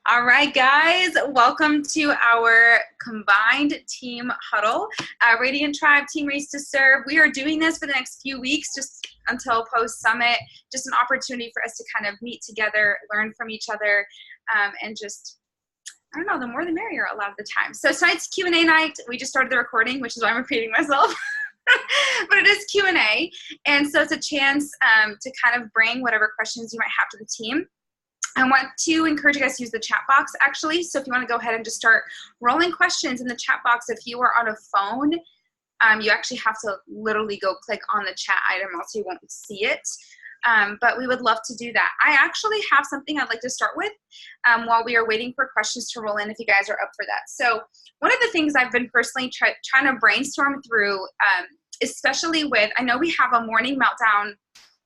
All right, guys, welcome to our combined team huddle, Radiant Tribe Team Race to Serve. We are doing this for the next few weeks, just until post-summit, just an opportunity for us to kind of meet together, learn from each other, and just, I don't know, the more the merrier a lot of the time. So tonight's Q&A night. We just started the recording, which is why I'm repeating myself. But it is Q&A, and so it's a chance to kind of bring whatever questions you might have to the team. I want to encourage you guys to use the chat box, actually. So if you want to go ahead and just start rolling questions in the chat box. If you are on a phone, you actually have to literally go click on the chat item, else you won't see it. But we would love to do that. I actually have something I'd like to start with while we are waiting for questions to roll in, if you guys are up for that. So one of the things I've been personally trying to brainstorm through, especially with, I know we have a Morning Meltdown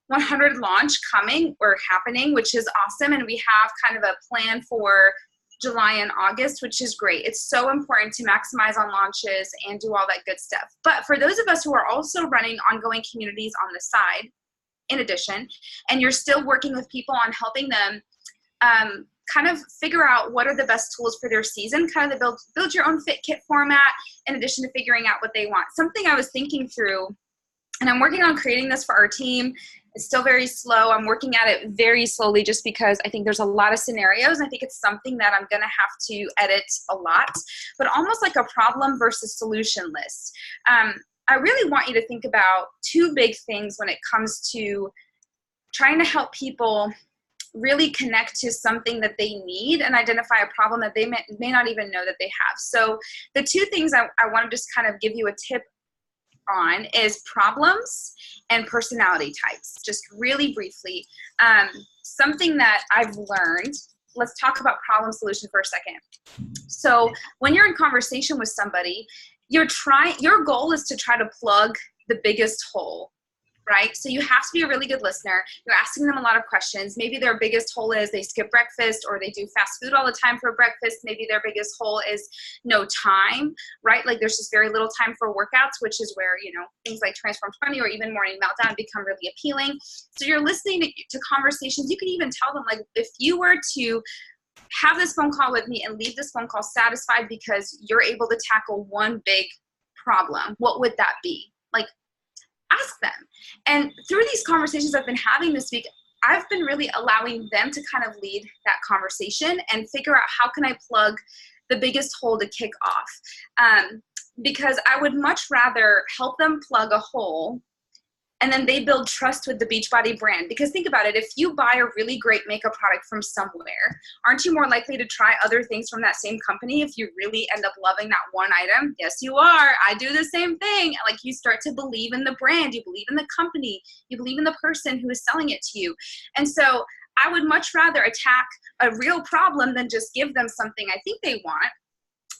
100 launch coming or happening, which is awesome. And we have kind of a plan for July and August, which is great. It's so important to maximize on launches and do all that good stuff. But for those of us who are also running ongoing communities on the side, in addition, and you're still working with people on helping them kind of figure out what are the best tools for their season, kind of the build your own fit kit format, in addition to figuring out what they want. Something I was thinking through, and I'm working on creating this for our team. It's still very slow. I'm working at it very slowly just because I think there's a lot of scenarios. I think it's something that I'm going to have to edit a lot, but almost like a problem versus solution list. I really want you to think about two big things when it comes to trying to help people really connect to something that they need and identify a problem that they may not even know that they have. So the two things I want to just kind of give you a tip on is problems and personality types, just really briefly. Something that I've learned, let's talk about problem solution for a second. So when you're in conversation with somebody, your goal is to try to plug the biggest hole, right? So you have to be a really good listener. You're asking them a lot of questions. Maybe their biggest hole is they skip breakfast or they do fast food all the time for breakfast. Maybe their biggest hole is no time, right? Like there's just very little time for workouts, which is where, you know, things like Transform 20 or even Morning Meltdown become really appealing. So you're listening to conversations. You can even tell them, like, if you were to have this phone call with me and leave this phone call satisfied because you're able to tackle one big problem, what would that be? Like, ask them. And through these conversations I've been having this week, I've been really allowing them to kind of lead that conversation and figure out how can I plug the biggest hole to kick off. Because I would much rather help them plug a hole and then they build trust with the Beachbody brand. Because think about it, if you buy a really great makeup product from somewhere, aren't you more likely to try other things from that same company if you really end up loving that one item? Yes, you are. I do the same thing. Like, you start to believe in the brand, you believe in the company, you believe in the person who is selling it to you. And so I would much rather attack a real problem than just give them something I think they want,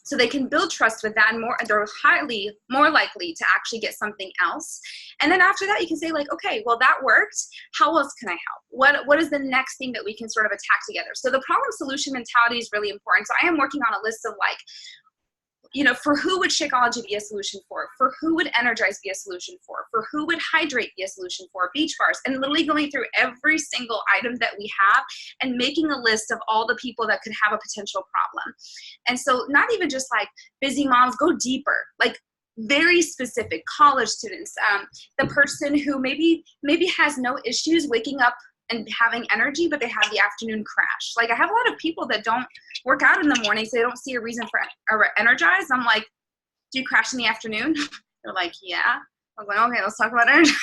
so they can build trust with that, and they're highly more likely to actually get something else. And then after that, you can say, like, okay, well, that worked. How else can I help? What is the next thing that we can sort of attack together? So the problem solution mentality is really important. So I am working on a list of, like, you know, for who would Shakeology be a solution for who would Energize be a solution for who would Hydrate be a solution for, Beach Bars, and literally going through every single item that we have and making a list of all the people that could have a potential problem. And so not even just like busy moms, go deeper, like very specific college students, the person who maybe has no issues waking up and having energy, but they have the afternoon crash. Like, I have a lot of people that don't work out in the morning, so they don't see a reason for Energize. I'm like, do you crash in the afternoon? They're like, yeah. I'm like, okay, let's talk about Energize.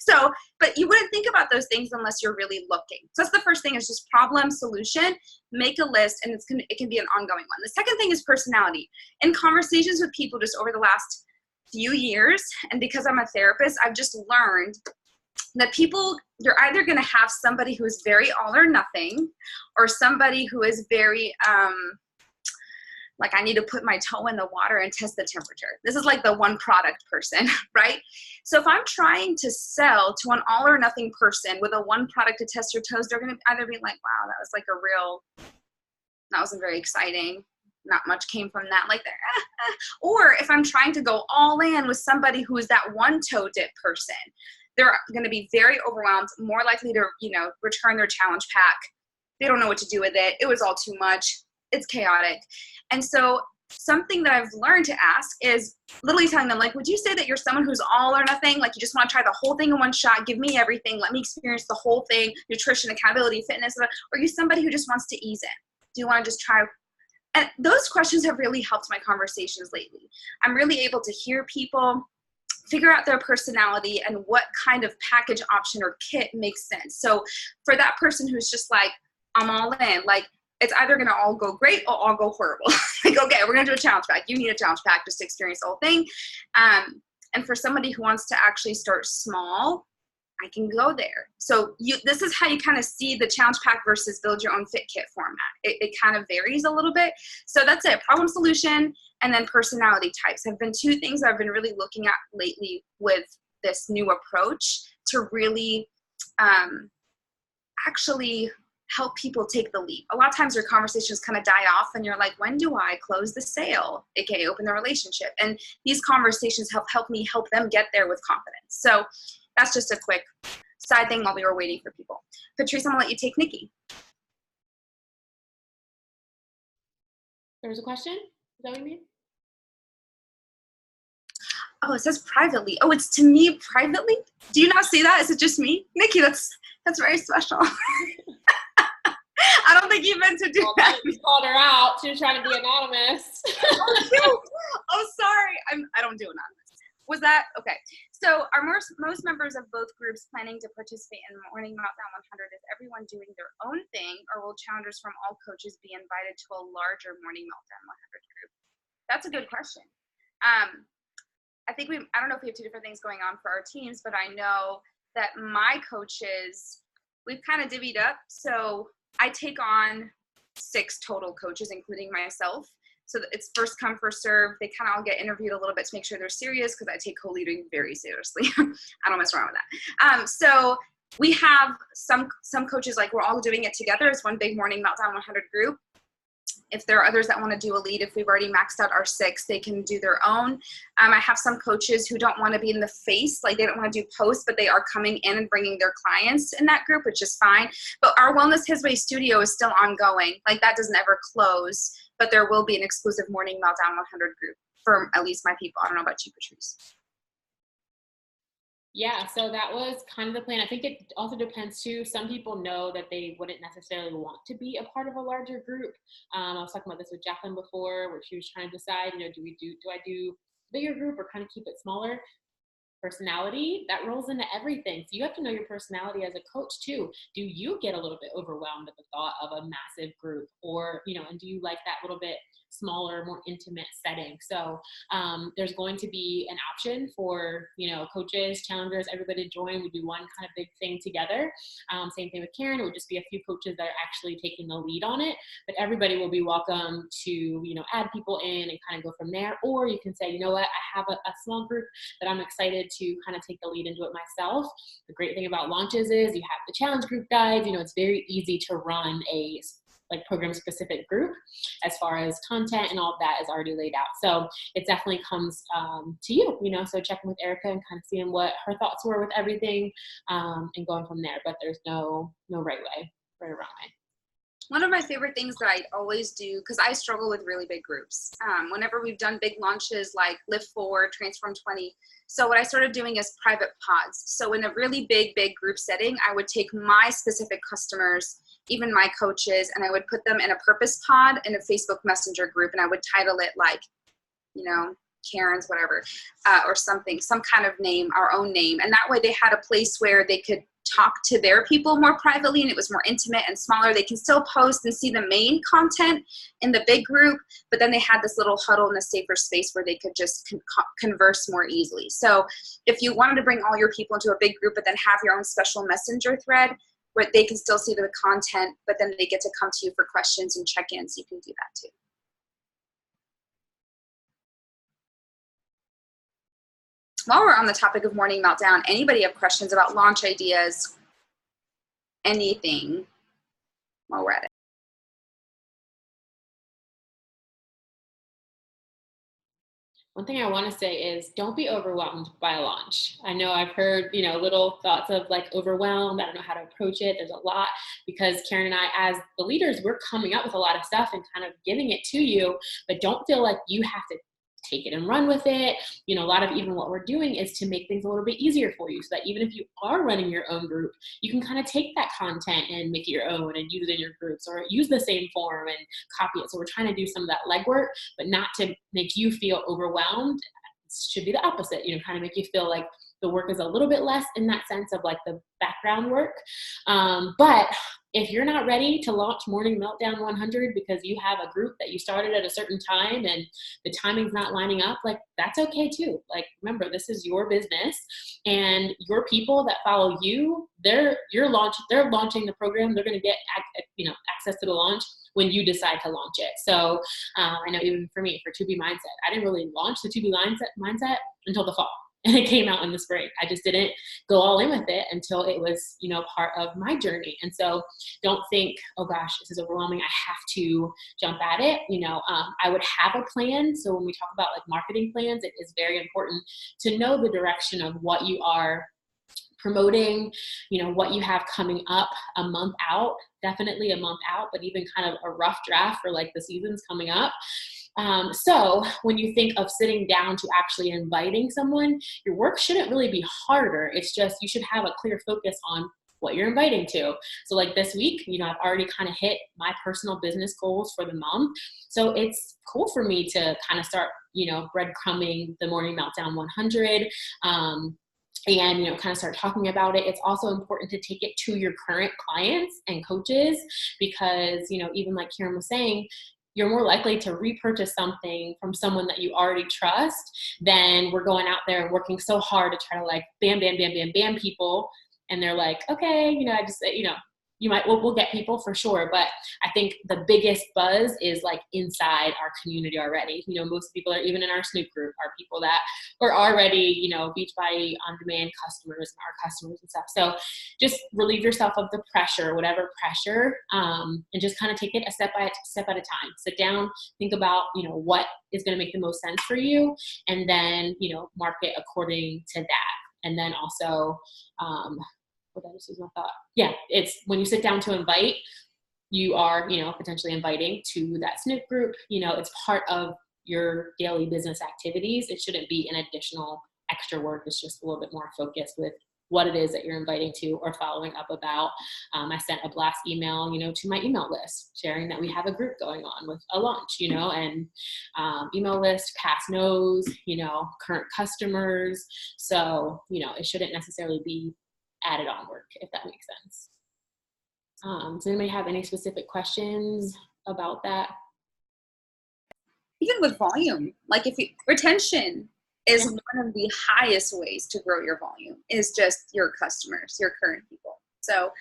So, but you wouldn't think about those things unless you're really looking. So that's the first thing, is just problem, solution, make a list, and it can be an ongoing one. The second thing is personality. In conversations with people just over the last few years, and because I'm a therapist, I've just learned that you're either going to have somebody who is very all or nothing, or somebody who is very, like, I need to put my toe in the water and test the temperature. This is like the one product person, right? So if I'm trying to sell to an all or nothing person with a one product to test your toes, they're going to either be like, wow, that wasn't very exciting. Not much came from that. Like, or if I'm trying to go all in with somebody who is that one toe dip person, they're going to be very overwhelmed, more likely to, return their challenge pack. They don't know what to do with it. It was all too much. it's chaotic. And so something that I've learned to ask is literally telling them, like, would you say that you're someone who's all or nothing? Like, you just want to try the whole thing in one shot, give me everything, let me experience the whole thing, nutrition, accountability, fitness, or are you somebody who just wants to ease in? Do you want to just try? And those questions have really helped my conversations lately. I'm really able to hear people, figure out their personality and what kind of package option or kit makes sense. So for that person who's just like, I'm all in, like, it's either going to all go great or all go horrible. Like, okay, we're going to do a challenge pack. You need a challenge pack just to experience the whole thing. And for somebody who wants to actually start small, I can go there. So this is how you kind of see the challenge pack versus build your own fit kit format. It kind of varies a little bit. So that's it. Problem solution and then personality types have been two things I've been really looking at lately with this new approach to really actually help people take the leap. A lot of times your conversations kind of die off and you're like, when do I close the sale, aka open the relationship? And these conversations have helped me help them get there with confidence. So that's just a quick side thing while we were waiting for people. Patrice, I'm gonna let you take Nikki. There was a question? Is that what you mean? Oh, it says privately. Oh, it's to me privately? Do you not see that? Is it just me? Nikki, that's very special. I don't think you meant to do that. You called her out. She was trying to be anonymous. Oh, sorry. I don't do anonymous. Was that okay? So are most members of both groups planning to participate in Morning Meltdown 100? Is everyone doing their own thing, or will challengers from all coaches be invited to a larger Morning Meltdown 100 group? That's a good question. I think I don't know if we have two different things going on for our teams, but I know that my coaches, we've kind of divvied up. So I take on 6 total coaches, including myself. So it's first come, first serve. They kind of all get interviewed a little bit to make sure they're serious because I take co-leading very seriously. I don't mess around with that. So we have some coaches, like we're all doing it together as one big Morning Meltdown 100 group. If there are others that want to do a lead, if we've already maxed out our 6, they can do their own. I have some coaches who don't want to be in the face, like they don't want to do posts, but they are coming in and bringing their clients in that group, which is fine. But our Wellness His Way studio is still ongoing. Like that doesn't ever close, but there will be an exclusive Morning Meltdown 100 group for at least my people. I don't know about you, Patrice. Yeah, so that was kind of the plan. I think it also depends too. Some people know that they wouldn't necessarily want to be a part of a larger group. I was talking about this with Jacqueline before, where she was trying to decide, do I do bigger group or kind of keep it smaller? Personality, that rolls into everything. So you have to know your personality as a coach too. Do you get a little bit overwhelmed at the thought of a massive group, or and do you like that little bit smaller, more intimate setting? So there's going to be an option for coaches, challengers, everybody to join. We do one kind of big thing together. Same thing with Karen. It would just be a few coaches that are actually taking the lead on it, but everybody will be welcome to add people in and kind of go from there. Or you can say, you know what, I have a small group that I'm excited to kind of take the lead and do it myself. The great thing about launches is you have the challenge group guides. It's very easy to run a program specific group as far as content and all of that is already laid out. So it definitely comes to you, so checking with Erica and kind of seeing what her thoughts were with everything and going from there. But there's no right or wrong way. One of my favorite things that I always do, because I struggle with really big groups, whenever we've done big launches like Lift Forward, Transform 20, so what I started doing is private pods. So in a really big group setting, I would take my specific customers, even my coaches, and I would put them in a purpose pod in a Facebook Messenger group, and I would title it like, Karen's whatever, or something, some kind of name, our own name. And that way they had a place where they could talk to their people more privately, and it was more intimate and smaller. They can still post and see the main content in the big group, but then they had this little huddle in a safer space where they could just converse more easily. So if you wanted to bring all your people into a big group, but then have your own special messenger thread where they can still see the content, but then they get to come to you for questions and check-ins, you can do that too. While we're on the topic of Morning Meltdown, anybody have questions about launch ideas, anything while we're at it? One thing I want to say is don't be overwhelmed by a launch. I know I've heard, little thoughts of like overwhelmed. I don't know how to approach it. There's a lot because Karen and I, as the leaders, we're coming up with a lot of stuff and kind of giving it to you, but don't feel like you have to take it and run with it. A lot of even what we're doing is to make things a little bit easier for you so that even if you are running your own group, you can kind of take that content and make it your own and use it in your groups or use the same form and copy it. So we're trying to do some of that legwork, but not to make you feel overwhelmed. It should be the opposite, kind of make you feel like the work is a little bit less in that sense of like the background work. But if you're not ready to launch Morning Meltdown 100 because you have a group that you started at a certain time and the timing's not lining up, like that's okay too. Like, remember, this is your business and your people that follow you, they're launching the program. They're going to get, access to the launch when you decide to launch it. So I know even for me, for To Be Mindset, I didn't really launch the To Be Mindset until the fall. And it came out in the spring. I just didn't go all in with it until it was, part of my journey. And so don't think, oh gosh, this is overwhelming, I have to jump at it. I would have a plan. So when we talk about like marketing plans, it is very important to know the direction of what you are promoting, what you have coming up a month out, definitely a month out, but even kind of a rough draft for like the seasons coming up. So when you think of sitting down to actually inviting someone, your work shouldn't really be harder. It's just, you should have a clear focus on what you're inviting to. So like this week, I've already kind of hit my personal business goals for the month. So it's cool for me to kind of start, breadcrumbing the Morning Meltdown 100. And, kind of start talking about it. It's also important to take it to your current clients and coaches because, even like Karen was saying, you're more likely to repurchase something from someone that you already trust than we're going out there and working so hard to try to like bam, bam, bam, bam, bam people. And they're like, okay, I just, we'll get people for sure. But I think the biggest buzz is like inside our community already. Most people are even in our Snoop group are people that are already, Beachbody On Demand customers and our customers and stuff. So just relieve yourself of the pressure, whatever pressure, and just kind of take it a step at a time. Sit down, think about, what is going to make the most sense for you, and then, market according to that. And then also, this is my thought. Yeah, it's when you sit down to invite, you are, potentially inviting to that Snoop group. It's part of your daily business activities. It shouldn't be an additional extra work. It's just a little bit more focused with what it is that you're inviting to or following up about. I sent a blast email, to my email list, sharing that we have a group going on with a launch, and email list, past no's, current customers. So, it shouldn't necessarily be added on work, if that makes sense. Does anybody have any specific questions about that? Even with volume, like retention is one of the highest ways to grow your volume is just your customers, your current people. So,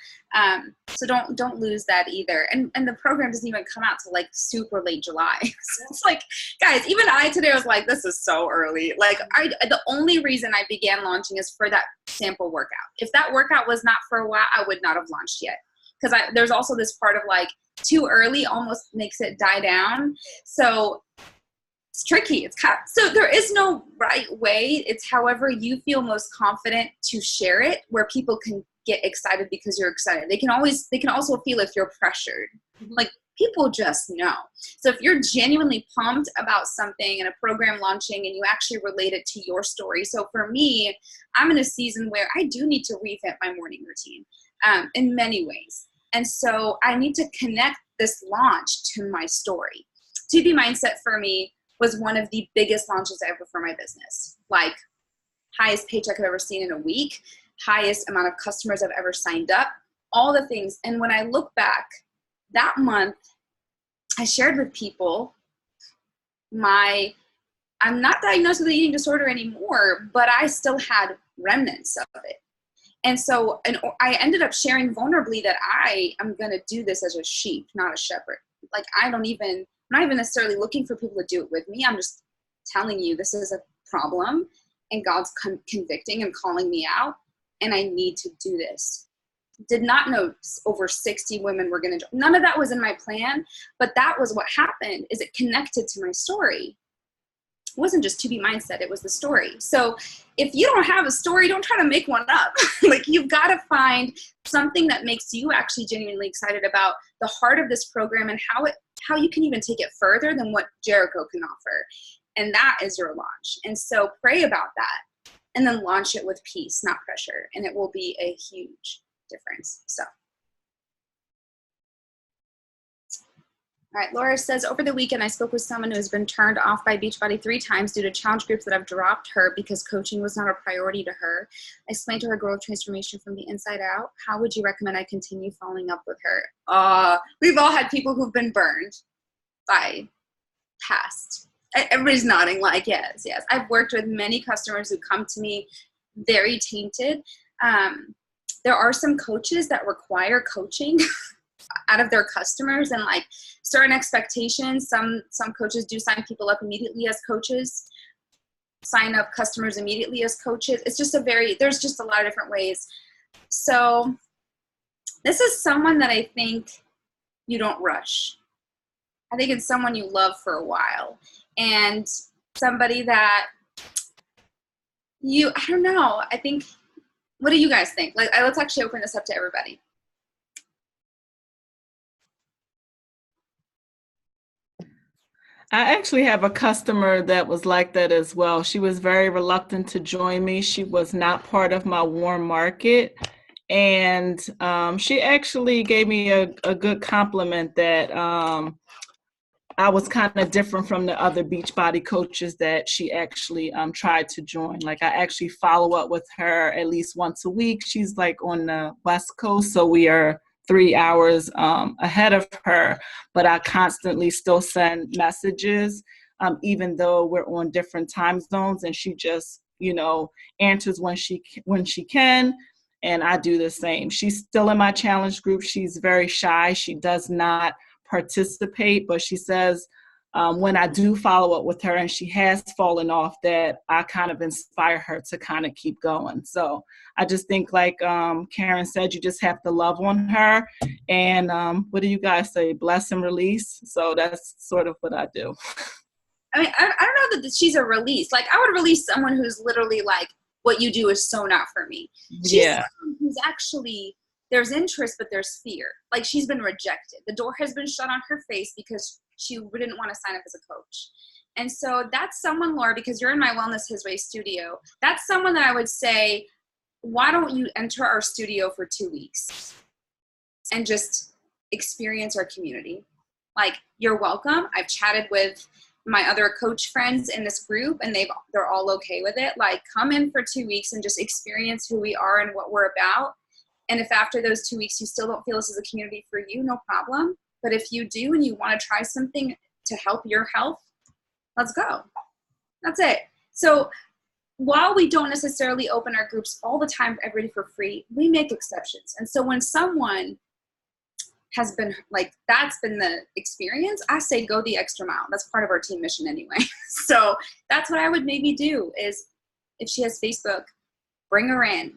so don't lose that either. And the program doesn't even come out till like super late July. So it's like, guys, even I today was like, this is so early. Like the only reason I began launching is for that sample workout. If that workout was not for a while, I would not have launched yet. Because there's also this part of like too early almost makes it die down. So it's tricky. So there is no right way. It's however you feel most confident to share it, where people can get excited because you're excited. They can also feel if you're pressured. Mm-hmm. Like people just know. So if you're genuinely pumped about something and a program launching and you actually relate it to your story. So for me, I'm in a season where I do need to revamp my morning routine in many ways. And so I need to connect this launch to my story. To Be Mindset for me was one of the biggest launches ever for my business. Like highest paycheck I've ever seen in a week, highest amount of customers I've ever signed up, all the things. And when I look back that month, I shared with people I'm not diagnosed with an eating disorder anymore, but I still had remnants of it. And so I ended up sharing vulnerably that I am going to do this as a sheep, not a shepherd. Like I'm not even necessarily looking for people to do it with me. I'm just telling you this is a problem and God's convicting and calling me out and I need to do this. Did not know over 60 women were going to join. None of that was in my plan, but that was what happened is it connected to my story. wasn't just to be mindset, it was the story. So if you don't have a story, don't try to make one up. Like, you've got to find something that makes you actually genuinely excited about the heart of this program and how you can even take it further than what Jericho can offer. And that is your launch. And so pray about that and then launch it with peace, not pressure. And it will be a huge difference. So. All right, Laura says, over the weekend, I spoke with someone who has been turned off by Beachbody 3 times due to challenge groups that have dropped her because coaching was not a priority to her. I explained to her growth transformation from the inside out. How would you recommend I continue following up with her? We've all had people who've been burned by past. Everybody's nodding like, yes, yes. I've worked with many customers who come to me very tainted. There are some coaches that require coaching out of their customers and like certain expectations. Some coaches do sign people up immediately as coaches, sign up customers immediately as coaches. It's just there's just a lot of different ways. So this is someone that I think you don't rush. I think it's someone you love for a while and somebody that I don't know. I think, what do you guys think? Like, let's actually open this up to everybody. I actually have a customer that was like that as well. She was very reluctant to join me. She was not part of my warm market. And she actually gave me a good compliment that I was kind of different from the other Beachbody coaches that she actually tried to join. Like, I actually follow up with her at least once a week. She's like on the West Coast, so we are 3 hours ahead of her, but I constantly still send messages, even though we're on different time zones, and she just, answers when she can, and I do the same. She's still in my challenge group. She's very shy. She does not participate, but she says when I do follow up with her and she has fallen off, that I kind of inspire her to kind of keep going. So I just think, like Karen said, you just have to love on her. And what do you guys say? Bless and release. So that's sort of what I do. I mean, I don't know that she's a release. Like, I would release someone who's literally like, what you do is so not for me. She's someone who's actually, there's interest, but there's fear. Like, she's been rejected. The door has been shut on her face because she didn't want to sign up as a coach. And so that's someone, Laura, because you're in my Wellness His Way studio, that's someone that I would say, why don't you enter our studio for 2 weeks and just experience our community? Like, you're welcome. I've chatted with my other coach friends in this group and they're all okay with it. Like, come in for 2 weeks and just experience who we are and what we're about. And if after those 2 weeks you still don't feel this is a community for you, no problem. But if you do and you want to try something to help your health, let's go. That's it. So while we don't necessarily open our groups all the time for everybody for free, we make exceptions. And so when someone has been like, that's been the experience, I say go the extra mile. That's part of our team mission anyway. So that's what I would maybe do is, if she has Facebook, bring her in.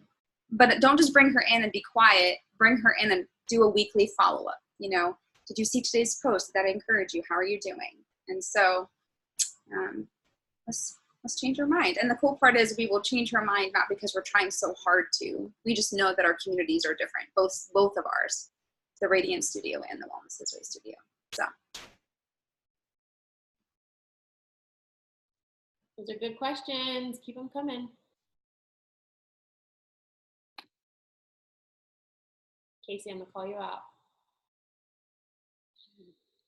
But don't just bring her in and be quiet. Bring her in and do a weekly follow-up. Did you see today's post? Did that encourage you? How are you doing? And so let's change her mind. And the cool part is we will change her mind not because we're trying so hard to. We just know that our communities are different, both of ours, the Radiant Studio and the Wellness His Way Studio. So. Those are good questions. Keep them coming. Casey, I'm gonna call you out.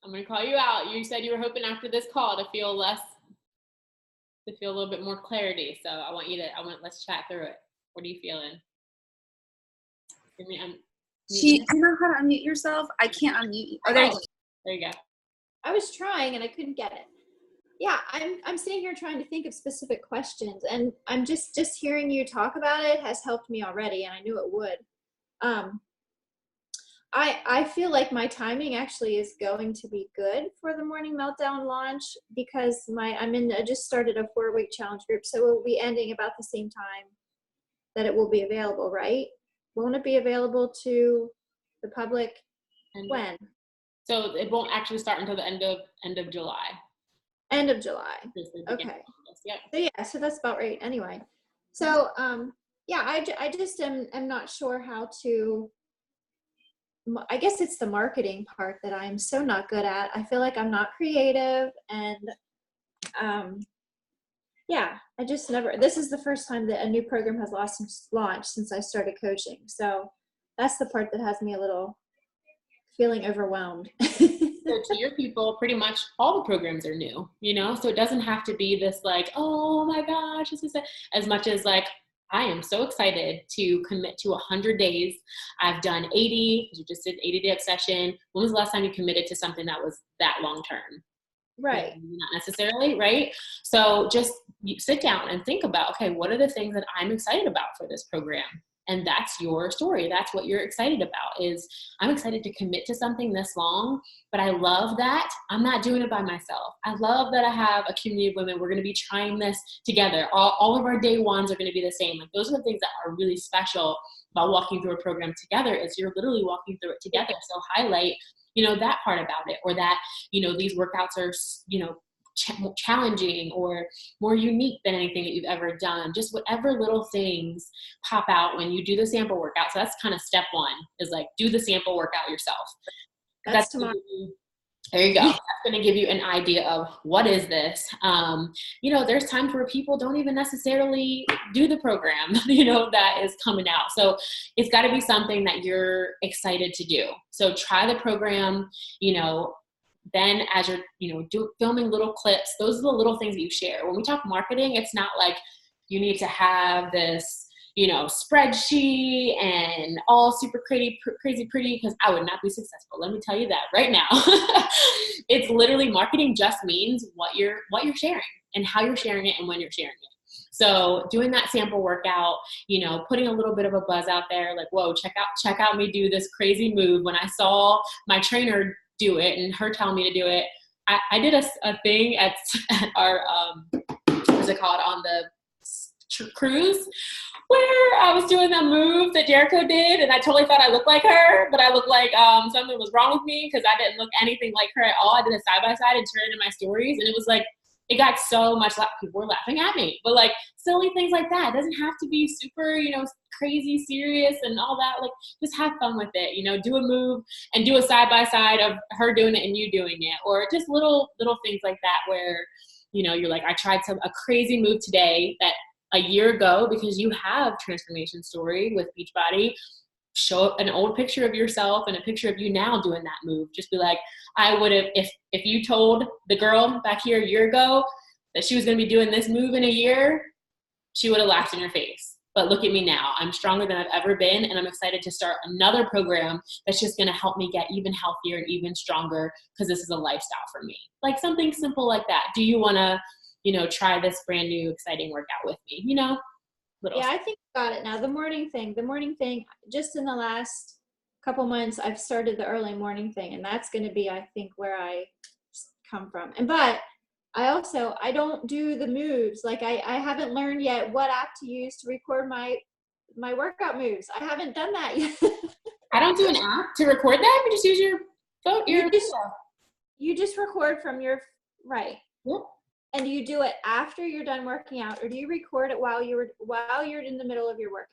I'm gonna call you out. You said you were hoping after this call to feel a little bit more clarity. So let's chat through it. What are you feeling? Do you know how to unmute yourself? I can't unmute you. Oh, there you go. There you go. I was trying and I couldn't get it. Yeah, I'm sitting here trying to think of specific questions, and I'm just hearing you talk about it has helped me already, and I knew it would. I feel like my timing actually is going to be good for the Morning Meltdown launch because I just started a 4-week challenge group, so it will be ending about the same time that it will be available, right? Won't it be available to the public when? So it won't actually start until the end of July. End of July. Okay. Yep. So yeah, so that's about right anyway. So yeah, I just am not sure how to, I guess it's the marketing part that I'm so not good at. I feel like I'm not creative, and yeah, I just never, this is the first time that a new program has launched since I started coaching. So that's the part that has me a little feeling overwhelmed. So to your people, pretty much all the programs are new, you know? So it doesn't have to be this like, oh my gosh, this is as much as like, I am so excited to commit to 100 days. I've done 80, because you just did 80-day obsession. When was the last time you committed to something that was that long term? Right. Not necessarily, right? So just sit down and think about, okay, what are the things that I'm excited about for this program? And that's your story. That's what you're excited about, is I'm excited to commit to something this long, but I love that I'm not doing it by myself. I love that I have a community of women. We're going to be trying this together. All of our day ones are going to be the same. Like, those are the things that are really special about walking through a program together, is you're literally walking through it together. So highlight, you know, that part about it, or that, you know, these workouts are, you know, challenging or more unique than anything that you've ever done. Just whatever little things pop out when you do the sample workout. So that's kind of step one, is like, do the sample workout yourself. That's tomorrow. There you go. That's going to give you an idea of what is this. You know, there's times where people don't even necessarily do the program, you know, that is coming out. So it's got to be something that you're excited to do. So try the program, you know. Then as you're, you know, filming little clips, those are the little things that you share. When we talk marketing, it's not like you need to have this, you know, spreadsheet and all super crazy pretty, because I would not be successful. Let me tell you that right now. It's literally, marketing just means what you're sharing and how you're sharing it and when you're sharing it. So doing that sample workout, you know, putting a little bit of a buzz out there, like, whoa, check out me do this crazy move. When I saw my trainer do it and her telling me to do it, I did a thing at our what's it called, on the cruise, where I was doing a move that Jericho did, and I totally thought I looked like her, but I looked like something was wrong with me, because I didn't look anything like her at all. I did a side by side and turned it in my stories, and it was like, it got so much people were laughing at me, but like silly things like that. It doesn't have to be super, you know, crazy serious and all that. Like, just have fun with it, you know, do a move and do a side by side of her doing it and you doing it, or just little things like that, where, you know, you're like, I tried a crazy move today that a year ago, because you have transformation story with Beachbody. Show an old picture of yourself and a picture of you now doing that move. Just be like, I would have, if you told the girl back here a year ago that she was going to be doing this move in a year, she would have laughed in your face. But look at me now. I'm stronger than I've ever been, and I'm excited to start another program that's just going to help me get even healthier and even stronger, because this is a lifestyle for me. Like something simple like that. Do you want to, you know, try this brand new exciting workout with me? You know? Yeah, I think I got it now. The morning thing, just in the last couple months, I've started the early morning thing, and that's going to be, I think, where I come from. But I don't do the moves. Like, I haven't learned yet what app to use to record my workout moves. I haven't done that yet. I don't do an app to record that. You just use your phone. You just record from your, right. Yep. And do you do it after you're done working out, or do you record it while you're in the middle of your workout?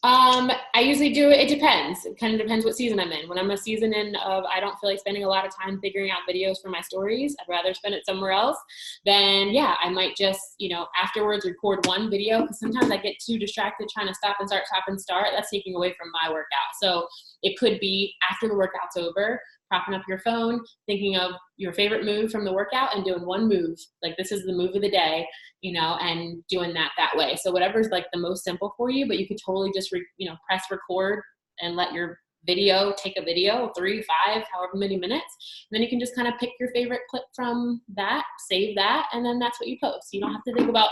I usually do it. It depends. It kind of depends what season I'm in. When I'm a season of I don't feel like spending a lot of time figuring out videos for my stories, I'd rather spend it somewhere else. Then yeah, I might just, you know, afterwards record one video, because sometimes I get too distracted trying to stop and start. That's taking away from my workout. So it could be after the workout's over, propping up your phone, thinking of your favorite move from the workout and doing one move. Like, this is the move of the day, you know, and doing that way. So whatever's like the most simple for you, but you could totally just, you know, press record and let your video take a video, 3, 5, however many minutes. And then you can just kind of pick your favorite clip from that, save that, and then that's what you post. You don't have to think about,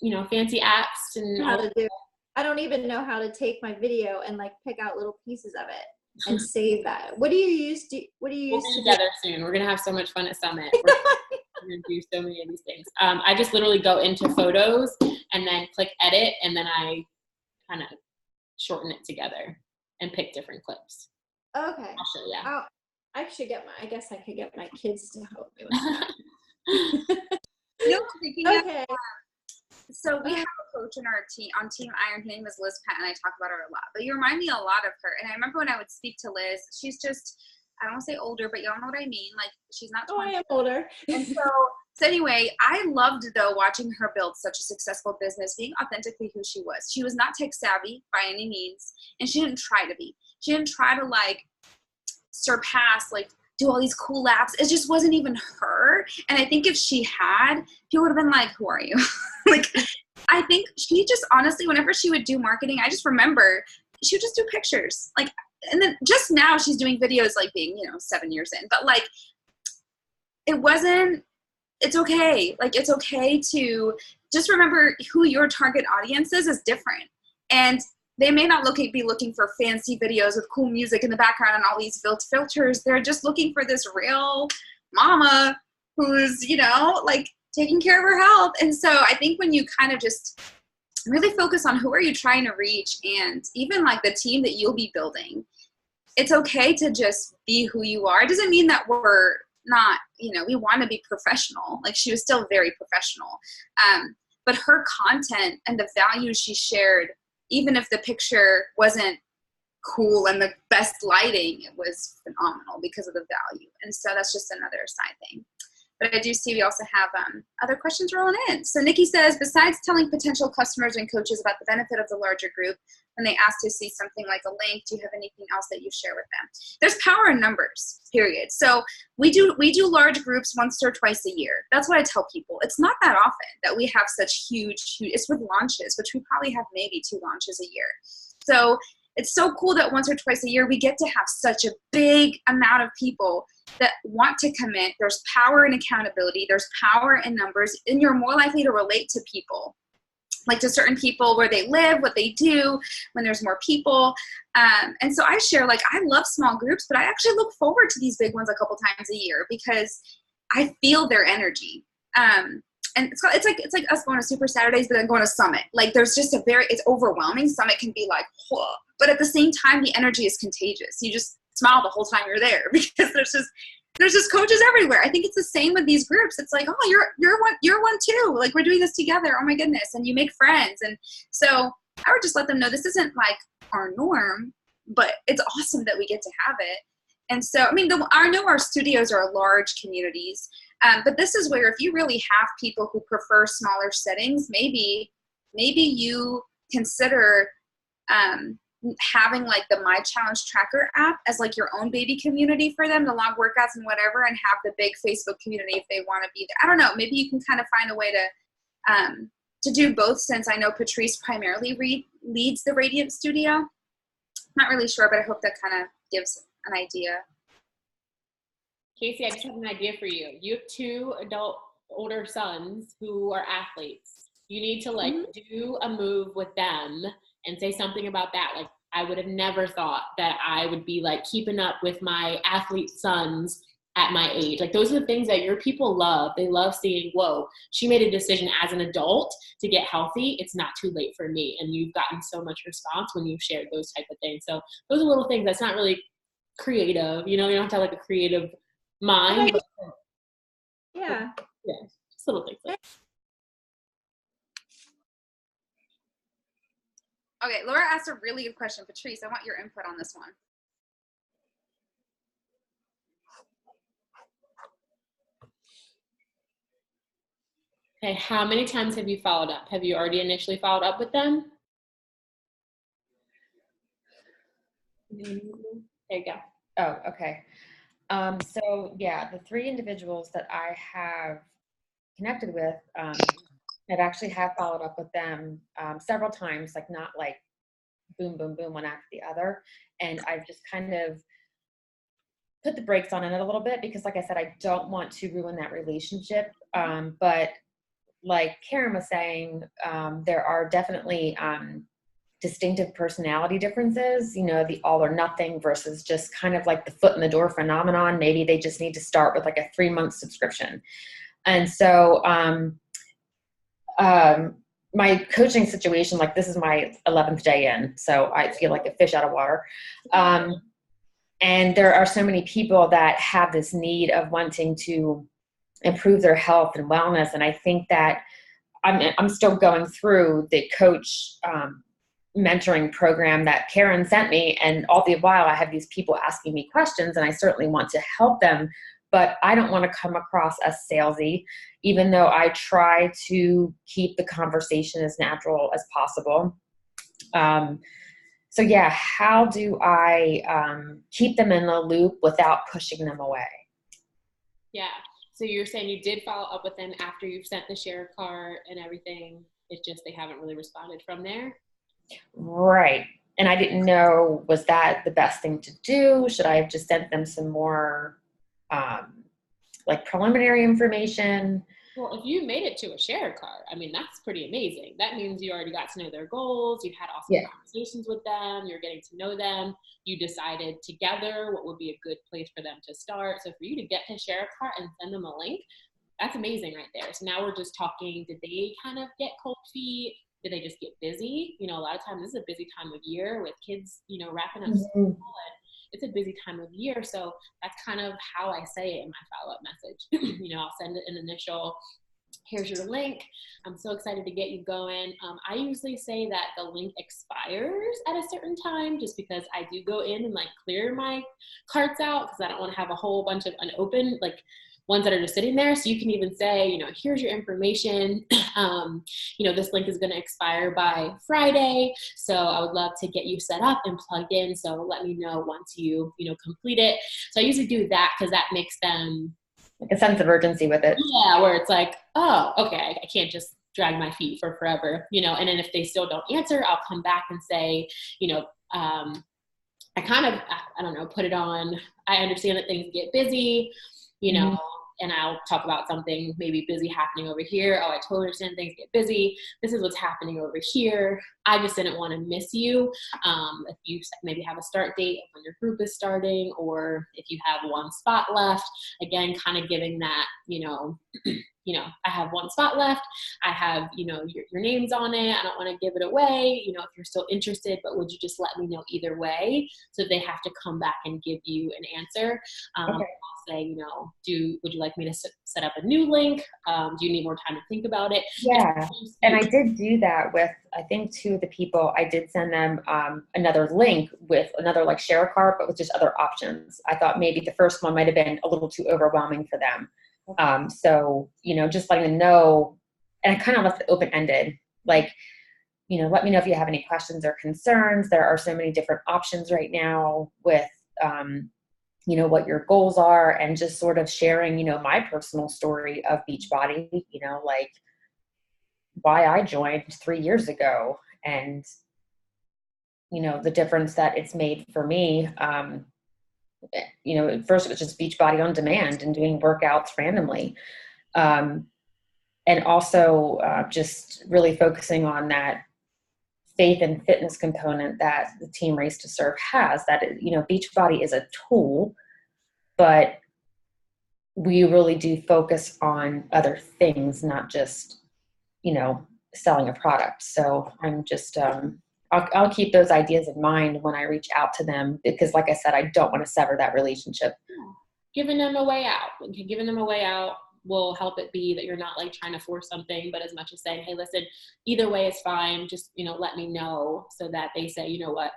you know, fancy apps and how to do it. I don't even know how to take my video and like pick out little pieces of it and save that. What do you use? We'll be together soon. We're gonna have so much fun at Summit. We're gonna do so many of these things. I just literally go into photos and then click edit, and then I kind of shorten it together and pick different clips. Okay. I'll show you. I guess I could get my kids to help me with that. You know, speaking of, Okay. so we have a coach in our team on Team Iron. Her name is Liz Pat, and I talk about her a lot. But you remind me a lot of her. And I remember when I would speak to Liz, she's just, I don't want to say older, but y'all know what I mean. Like, she's not 20. Oh, I am older. And so anyway, I loved, though, watching her build such a successful business, being authentically who she was. She was not tech savvy by any means, and she didn't try to be. She didn't try to, like, surpass, like, do all these cool laps. It just wasn't even her. And I think if she had, people would have been like, who are you? Like, I think she just honestly, whenever she would do marketing, I just remember she would just do pictures. Like, and then just now she's doing videos, like being, 7 years in. But, like, it's okay. Like, it's okay to just remember who your target audience is different. And they may not be looking for fancy videos with cool music in the background and all these filters. They're just looking for this real mama who's, like, taking care of her health. And so I think when you kind of just really focus on who are you trying to reach, and even like the team that you'll be building, it's okay to just be who you are. It doesn't mean that we're not, we want to be professional. Like, she was still very professional. But her content and the values she shared, even if the picture wasn't cool and the best lighting, it was phenomenal because of the value. And so that's just another side thing. But I do see we also have other questions rolling in. So Nikki says, besides telling potential customers and coaches about the benefit of the larger group, when they ask to see something like a link, do you have anything else that you share with them? There's power in numbers, period. So we do large groups once or twice a year. That's what I tell people. It's not that often that we have such huge, it's with launches, which we probably have maybe 2 launches a year. So it's so cool that once or twice a year we get to have such a big amount of people that want to commit. There's power in accountability. There's power in numbers, and you're more likely to relate to people, like to certain people where they live, what they do, when there's more people. And so I share, like, I love small groups, but I actually look forward to these big ones a couple times a year because I feel their energy. And it's like us going to Super Saturdays, but then going to Summit. Like, there's just it's overwhelming. Summit can be like, whoa. But at the same time, the energy is contagious. You just smile the whole time you're there because there's just coaches everywhere. I think it's the same with these groups. It's like, oh, you're one too. Like, we're doing this together. Oh my goodness. And you make friends. And so I would just let them know this isn't like our norm, but it's awesome that we get to have it. And so, I mean, I know our studios are large communities, but this is where if you really have people who prefer smaller settings, maybe you consider having like the My Challenge Tracker app as like your own baby community for them to log workouts and whatever, and have the big Facebook community if they want to be there. I don't know. Maybe you can kind of find a way to do both, since I know Patrice primarily leads the Radiant Studio. Not really sure, but I hope that kind of gives an idea. Casey, I just have an idea for you. You have 2 adult older sons who are athletes. You need to do a move with them and say something about that. Like, I would have never thought that I would be like keeping up with my athlete sons at my age. Like, those are the things that your people love. They love seeing, whoa, she made a decision as an adult to get healthy. It's not too late for me. And you've gotten so much response when you've shared those type of things. So those are little things that's not really creative. You don't have to have like a creative mind. But, yeah. Yeah, just little things like that. Okay, Laura asked a really good question. Patrice, I want your input on this one. Okay, how many times have you followed up? Have you already initially followed up with them? There you go. Oh, okay. So yeah, the 3 individuals that I have connected with, I've actually have followed up with them several times, like not like boom, boom, boom, one after the other. And I've just kind of put the brakes on it a little bit because, like I said, I don't want to ruin that relationship. But like Karen was saying, there are definitely distinctive personality differences, the all or nothing versus just kind of like the foot in the door phenomenon. Maybe they just need to start with like a 3-month subscription. And so, my coaching situation, like this is my 11th day in, so I feel like a fish out of water. And there are so many people that have this need of wanting to improve their health and wellness. And I think that I'm still going through the coach mentoring program that Karen sent me. And all the while I have these people asking me questions, and I certainly want to help them, but I don't want to come across as salesy, even though I try to keep the conversation as natural as possible. So yeah, how do I keep them in the loop without pushing them away? Yeah. So you're saying you did follow up with them after you've sent the share card and everything. It's just they haven't really responded from there. Right. And I didn't know, was that the best thing to do? Should I have just sent them some more like preliminary information? Well, if you made it to a share card, I mean, that's pretty amazing. That means you already got to know their goals. You've had awesome conversations with them. You're getting to know them. You decided together what would be a good place for them to start. So for you to get to share a card and send them a link, that's amazing right there. So now we're just talking, did they kind of get cold feet? Did they just get busy? You know, a lot of times this is a busy time of year with kids, you know, wrapping up school, and it's a busy time of year. So that's kind of how I say it in my follow-up message. You know, I'll send an initial, here's your link. I'm so excited to get you going. I usually say that the link expires at a certain time, just because I do go in and like clear my carts out, because I don't want to have a whole bunch of unopened, like ones that are just sitting there. So you can even say, you know, here's your information. You know, this link is going to expire by Friday. So I would love to get you set up and plugged in. So let me know once you know, complete it. So I usually do that because that makes them like a sense of urgency with it. Yeah, where it's like, oh, okay, I can't just drag my feet for forever, you know. And then if they still don't answer, I'll come back and say, you know, I kind of, I don't know, put it on. I understand that things get busy, you know, and I'll talk about something maybe busy happening over here. Oh, I totally understand things get busy. This is what's happening over here. I just didn't want to miss you. If you maybe have a start date of when your group is starting, or if you have one spot left, again, kind of giving that, you know, I have one spot left. I have, you know, your name's on it. I don't want to give it away, you know, if you're still interested, but would you just let me know either way? So they have to come back and give you an answer. I'll say, you know, would you like me to set up a new link? Do you need more time to think about it? Yeah. And I did do that with, I think, two of the people. I did send them another link with another like share card, but with just other options. I thought maybe the first one might have been a little too overwhelming for them. So, you know, just letting them know, and I kind of left it open-ended, like, you know, let me know if you have any questions or concerns. There are so many different options right now with, you know, what your goals are, and just sort of sharing, you know, my personal story of Beachbody, you know, like why I joined 3 years ago, and, you know, the difference that it's made for me. You know, at first it was just Beachbody on demand and doing workouts randomly. And also just really focusing on that faith and fitness component that the Team Race to Serve has, that, you know, Beachbody is a tool, but we really do focus on other things, not just, you know, selling a product. So I'm just, I'll keep those ideas in mind when I reach out to them, because like I said, I don't want to sever that relationship. Giving them a way out. Giving them a way out will help it be that you're not like trying to force something, but as much as saying, hey, listen, either way is fine. Just, you know, let me know, so that they say, you know what,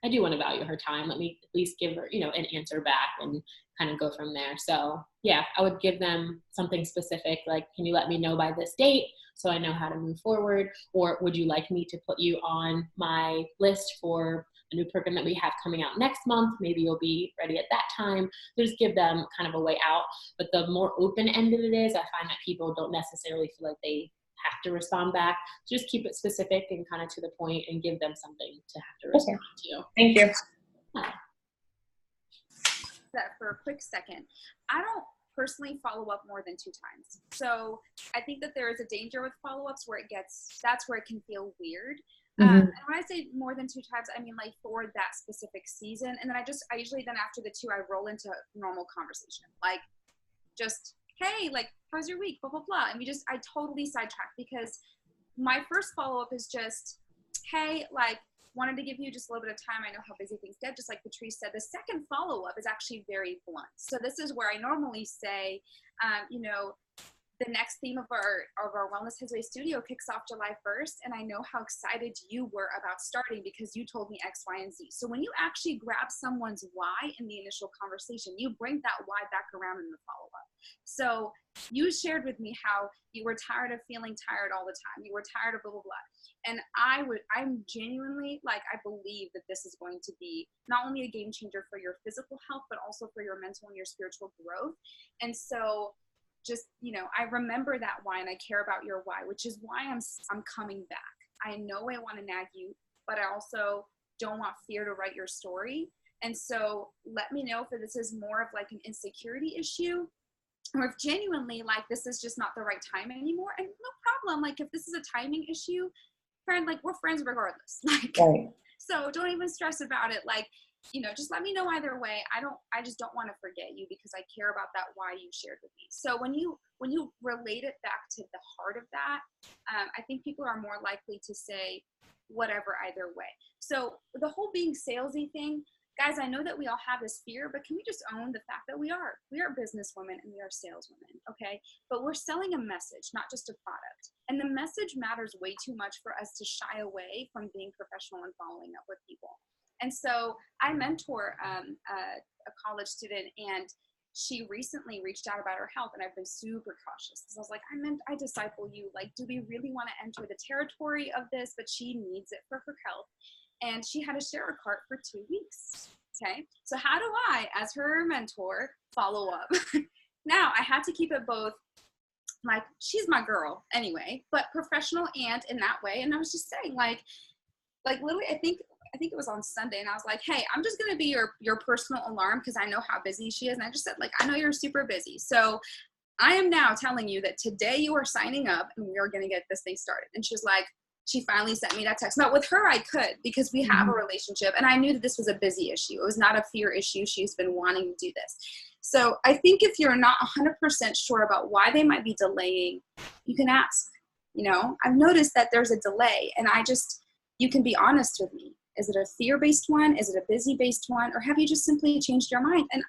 I do want to value her time. Let me at least give her, you know, an answer back, and kind of go from there. So yeah, I would give them something specific, like, can you let me know by this date so I know how to move forward? Or would you like me to put you on my list for a new program that we have coming out next month? Maybe you'll be ready at that time. So just give them kind of a way out. But the more open-ended it is, I find that people don't necessarily feel like they have to respond back. So just keep it specific and kind of to the point, and give them something to have to respond to. Thank you. That for a quick second, I don't personally follow up more than 2 times. So I think that there is a danger with follow-ups where that's where it can feel weird. And when I say more than 2 times, I mean like for that specific season. And then I usually then after the 2, I roll into normal conversation. Like just, hey, like, how's your week? Blah, blah, blah. And I totally sidetrack, because my first follow-up is just, hey, like, wanted to give you just a little bit of time. I know how busy things get, just like Patrice said. The second follow-up is actually very blunt. So this is where I normally say, you know, the next theme of our Wellness His Way studio kicks off July 1st, and I know how excited you were about starting because you told me X, Y, and Z. So when you actually grab someone's why in the initial conversation, you bring that why back around in the follow-up. So you shared with me how you were tired of feeling tired all the time. You were tired of blah, blah, blah. And I'm genuinely, like, I believe that this is going to be not only a game changer for your physical health, but also for your mental and your spiritual growth. And so just, you know, I remember that why, and I care about your why, which is why I'm coming back. I know I want to nag you, but I also don't want fear to write your story. And so let me know if this is more of like an insecurity issue, or if genuinely like this is just not the right time anymore. And no problem. Like if this is a timing issue, friend, like we're friends regardless. Like, Right. so don't even stress about it. Like, you know, just let me know either way. I just don't want to forget you because I care about that why you shared with me. So when you relate it back to the heart of that, I think people are more likely to say whatever either way. So the whole being salesy thing, guys, I know that we all have this fear, but can we just own the fact that we are businesswomen and we are saleswomen, okay? But we're selling a message, not just a product. And the message matters way too much for us to shy away from being professional and following up with people. And so I mentor a college student, and she recently reached out about her health, and I've been super cautious because I was like, I disciple you. Like, do we really want to enter the territory of this? But she needs it for her health. And she had to share a cart for 2 weeks. Okay. So how do I, as her mentor, follow up? Now I had to keep it both like, she's my girl anyway, but professional and in that way. And I was just saying like literally, I think it was on Sunday, and I was like, hey, I'm just going to be your personal alarm because I know how busy she is. And I just said, like, I know you're super busy. So I am now telling you that today you are signing up and we are going to get this thing started. And she was like, she finally sent me that text. Now with her, I could, because we have a relationship, and I knew that this was a busy issue. It was not a fear issue. She's been wanting to do this. So I think if you're not 100% sure about why they might be delaying, you can ask. You know, I've noticed that there's a delay, and you can be honest with me. Is it a fear-based one? Is it a busy-based one? Or have you just simply changed your mind? And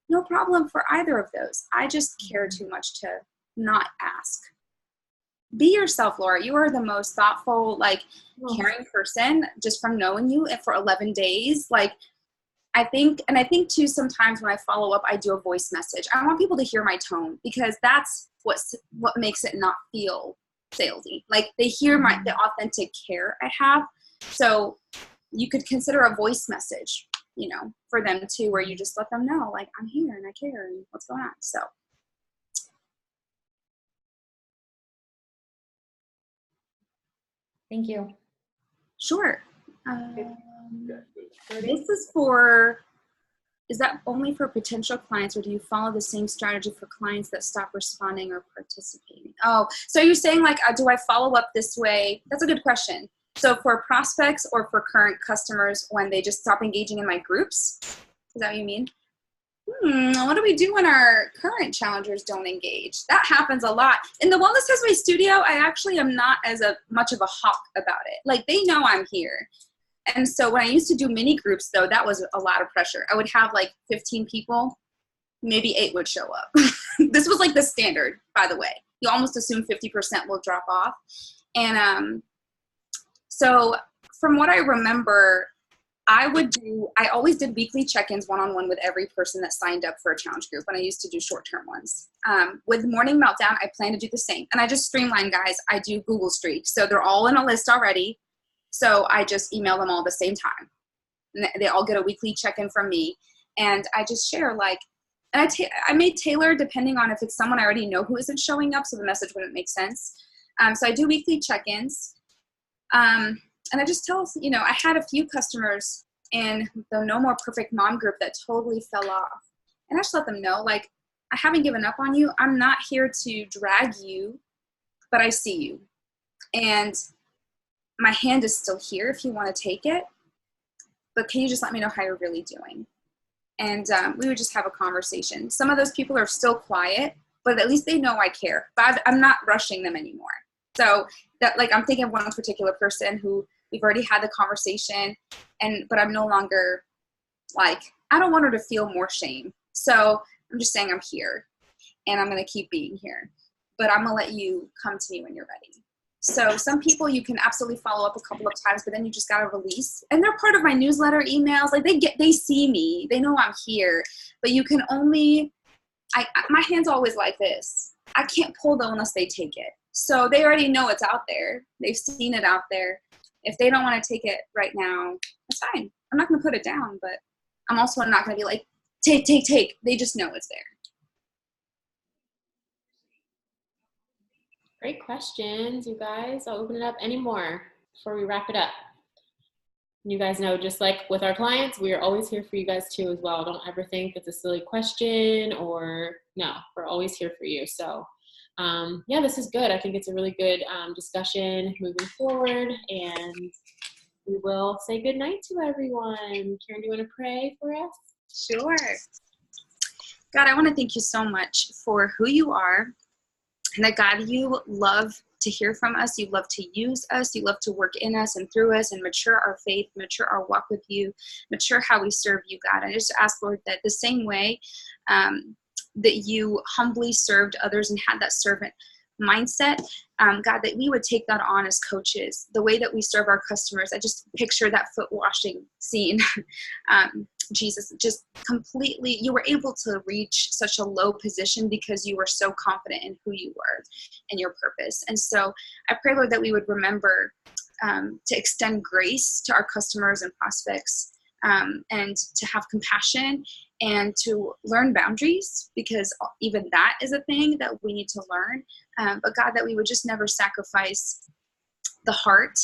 no problem for either of those. I just care too much to not ask. Be yourself, Laura. You are the most thoughtful, like, caring person just from knowing you for 11 days. Like, I think too, sometimes when I follow up, I do a voice message. I want people to hear my tone, because that's what makes it not feel salesy. Like, they hear the authentic care I have. So you could consider a voice message, you know, for them too, where you just let them know, like, I'm here and I care and what's going on. So. Thank you. Sure. Is that only for potential clients, or do you follow the same strategy for clients that stop responding or participating? Oh, so you're saying, like, do I follow up this way? That's a good question. So for prospects or for current customers when they just stop engaging in my groups? Is that what you mean? What do we do when our current challengers don't engage? That happens a lot. In the Wellness His Way studio, I actually am not as much of a hawk about it. Like, they know I'm here. And so when I used to do mini groups, though, that was a lot of pressure. I would have like 15 people, maybe 8 would show up. This was like the standard, by the way. You almost assume 50% will drop off. And so from what I remember, I always did weekly check-ins one-on-one with every person that signed up for a challenge group when I used to do short-term ones. With Morning Meltdown, I plan to do the same. And I just streamline, guys. I do Google Streaks. So they're all in a list already. So I just email them all at the same time. And they all get a weekly check-in from me. And I just share, like, and I may tailor depending on if it's someone I already know who isn't showing up, so the message wouldn't make sense. So I do weekly check-ins. And I just tell, you know, I had a few customers in the No More Perfect Mom group that totally fell off. And I just let them know, like, I haven't given up on you. I'm not here to drag you, but I see you. And my hand is still here if you want to take it. But can you just let me know how you're really doing? And we would just have a conversation. Some of those people are still quiet, but at least they know I care. But I'm not rushing them anymore. So that, like, I'm thinking of one particular person who we've already had the conversation, but I'm no longer, like, I don't want her to feel more shame. So I'm just saying I'm here, and I'm going to keep being here. but I'm gonna let you come to me when you're ready. So some people you can absolutely follow up a couple of times, but then you just gotta release. And they're part of my newsletter emails. Like they see me, they know I'm here, but you can only, my hand's always like this. I can't pull them unless they take it. So they already know it's out there. They've seen it out there. If they don't want to take it right now, that's fine. I'm not going to put it down, but I'm also not going to be like, take. They just know it's there. Great questions, you guys. I'll open it up. Any more before we wrap it up? You guys know, just like with our clients, we are always here for you guys too as well. Don't ever think it's a silly question or no, we're always here for you. So yeah, this is good. I think it's a really good discussion moving forward, and we will say good night to everyone. Karen, do you want to pray for us? Sure. God, I want to thank you so much for who you are, and that God, you love to hear from us. You love to use us. You love to work in us and through us and mature our faith, mature our walk with you, mature how we serve you, God. I just ask, Lord, that the same way that you humbly served others and had that servant mindset, God, that we would take that on as coaches. The way that we serve our customers, I just picture that foot washing scene. Jesus, just completely, you were able to reach such a low position because you were so confident in who you were and your purpose. And so I pray, Lord, that we would remember to extend grace to our customers and prospects, and to have compassion and to learn boundaries, because even that is a thing that we need to learn. But God, that we would just never sacrifice the heart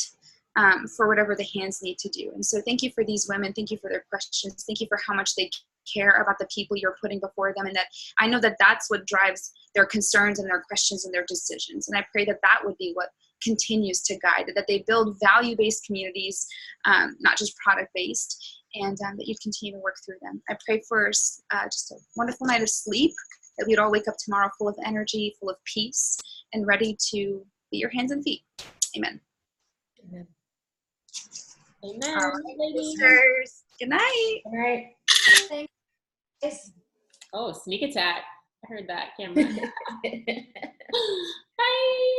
for whatever the hands need to do. And so thank you for these women. Thank you for their questions. Thank you for how much they care about the people you're putting before them. And that I know that that's what drives their concerns and their questions and their decisions. And I pray that that would be what continues to guide, that they build value-based communities, not just product-based, and that you'd continue to work through them. I pray for just a wonderful night of sleep, that we'd all wake up tomorrow full of energy, full of peace, and ready to be your hands and feet. Amen. Amen. Amen. All right, Ladies. sisters. Good night. All right. Thanks. Oh, sneak attack. I heard that, Cameron. Bye.